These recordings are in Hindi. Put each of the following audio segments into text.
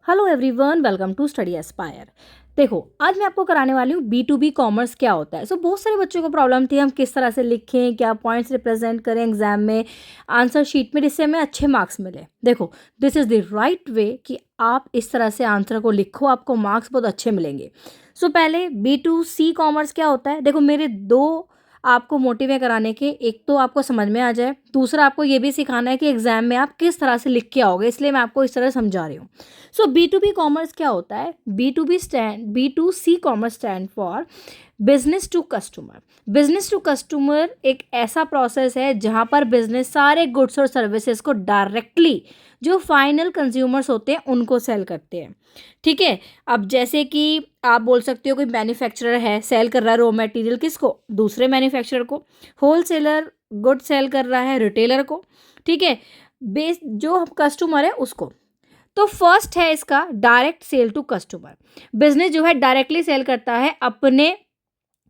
Hello everyone, welcome to Study Aspire. देखो, आज मैं आपको कराने वाली हूँ B2B कॉमर्स क्या होता है। बहुत सारे बच्चों को प्रॉब्लम थी हम किस तरह से लिखें, क्या पॉइंट्स रिप्रेजेंट करें एग्जाम में, आंसर शीट में, जिससे हमें अच्छे मार्क्स मिले। देखो, this is the right way कि आप इस तरह से आंसर को लिखो, आपको मार्क्स बहुत अच्छे मिलेंगे। पहले B2C कॉमर्स क्या होता है। देखो, मेरे दो आपको मोटिव है कराने के, एक तो आपको समझ में आ जाए, दूसरा आपको ये भी सिखाना है कि एग्जाम में आप किस तरह से लिख के आओगे, इसलिए मैं आपको इस तरह समझा रही हूँ। B2B कॉमर्स क्या होता है। B2C commerce stands for business to customer. Business to customer एक ऐसा प्रोसेस है जहां पर बिजनेस सारे गुड्स और सर्विसेज को डायरेक्टली जो फाइनल कंज्यूमर्स होते हैं उनको सेल करते हैं। ठीक है, अब जैसे कि आप बोल सकते हो कोई मैन्युफैक्चरर है, सेल कर रहा है रॉ मटेरियल किसको, दूसरे मैन्युफैक्चरर को। होलसेलर गुड सेल कर रहा है रिटेलर को। ठीक है, बेस जो कस्टमर है उसको। तो फर्स्ट है इसका direct sale to customer. Business जो है डायरेक्टली सेल करता है अपने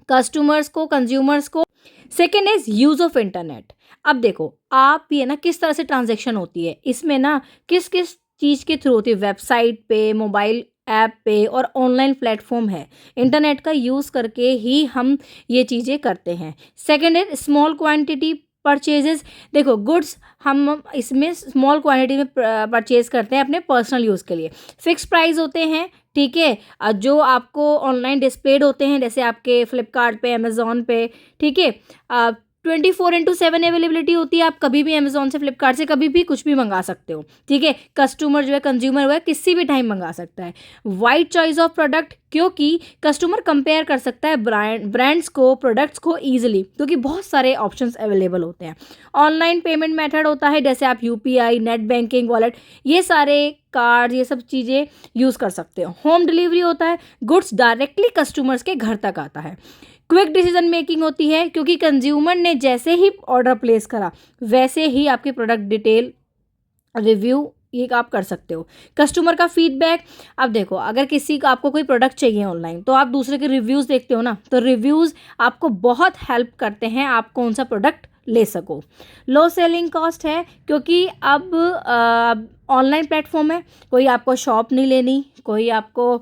कस्टमर्स को, कंज्यूमर्स को। Second is use of internet. अब देखो, आप ये ना किस तरह से ट्रांजेक्शन होती है इसमें ना, किस किस चीज़ के थ्रू होती है, वेबसाइट पे, मोबाइल ऐप पे और ऑनलाइन प्लेटफॉर्म है। इंटरनेट का यूज़ करके ही हम ये चीज़ें करते हैं। सेकेंड है स्मॉल क्वांटिटी परचेजेस। देखो, गुड्स हम इसमें स्मॉल क्वांटिटी में परचेज करते हैं अपने पर्सनल यूज़ के लिए। फिक्स प्राइस होते हैं। ठीक है, जो आपको ऑनलाइन डिस्प्लेड होते हैं, जैसे आपके फ्लिपकार्ट पे, अमेज़ॉन पे। ठीक है, 24/7 अवेलेबिलिटी होती है। आप कभी भी अमेज़ॉन से, फ्लिपकार्ट से कभी भी कुछ भी मंगा सकते हो। ठीक है, कस्टमर जो है, कंज्यूमर हुआ है, किसी भी टाइम मंगा सकता है। वाइड चॉइस ऑफ प्रोडक्ट, क्योंकि कस्टमर कंपेयर कर सकता है ब्रांड्स को, प्रोडक्ट्स को ईजिली, क्योंकि बहुत सारे ऑप्शंस अवेलेबल होते हैं। ऑनलाइन पेमेंट मेथड होता है, जैसे आप UPI, नेट बैंकिंग, वॉलेट, ये सारे कार्ड, ये सब चीज़ें यूज़ कर सकते हो। होम डिलीवरी होता है, गुड्स डायरेक्टली कस्टमर्स के घर तक आता है। क्विक डिसीजन मेकिंग होती है, क्योंकि कंज्यूमर ने जैसे ही ऑर्डर प्लेस करा वैसे ही आपकी प्रोडक्ट डिटेल, रिव्यू, ये आप कर सकते हो। कस्टमर का फीडबैक। अब देखो, अगर किसी का आपको कोई प्रोडक्ट चाहिए ऑनलाइन, तो आप दूसरे के रिव्यूज़ देखते हो ना, तो रिव्यूज़ आपको बहुत हेल्प करते हैं आप कौन सा प्रोडक्ट ले सको। लो सेलिंग कॉस्ट है, क्योंकि अब ऑनलाइन प्लेटफॉर्म है, कोई आपको शॉप नहीं लेनी, कोई आपको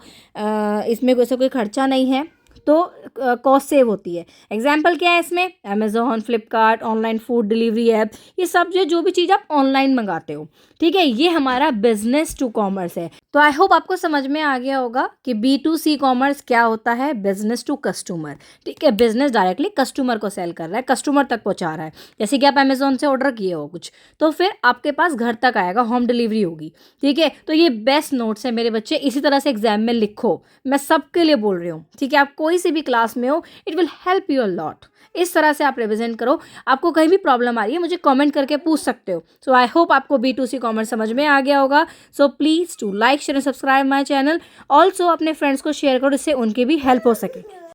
इसमें कोई खर्चा नहीं है, तो कॉस्ट सेव होती है। एग्जाम्पल क्या है इसमें, Amazon, Flipkart, online food delivery app, ये सब जो भी चीज़ आप ऑनलाइन मंगाते हो। ठीक है, ये हमारा बिजनेस टू कॉमर्स है। तो आई होप आपको समझ में आ गया होगा कि B2C कॉमर्स क्या होता है, बिजनेस टू कस्टमर। ठीक है, बिजनेस डायरेक्टली कस्टमर को सेल कर रहा है, कस्टमर तक पहुंचा रहा है। जैसे कि आप अमेज़ॉन से ऑर्डर किए हो कुछ, तो फिर आपके पास घर तक आएगा, होम डिलीवरी होगी। ठीक है, तो ये बेस्ट नोट्स है मेरे बच्चे, इसी तरह से एग्जाम में लिखो। मैं सबके लिए बोल रही हूँ। ठीक है, आप कोई सी भी क्लास में हो, it will help you a lot. इस तरह से आप रिविजन करो। आपको कहीं भी प्रॉब्लम आ रही है, मुझे कमेंट करके पूछ सकते हो। आई होप आपको B2C कॉमर्स समझ में आ गया होगा। Please to like, share and subscribe my channel. Also अपने फ्रेंड्स को शेयर करो, जिससे उनकी भी हेल्प हो सके।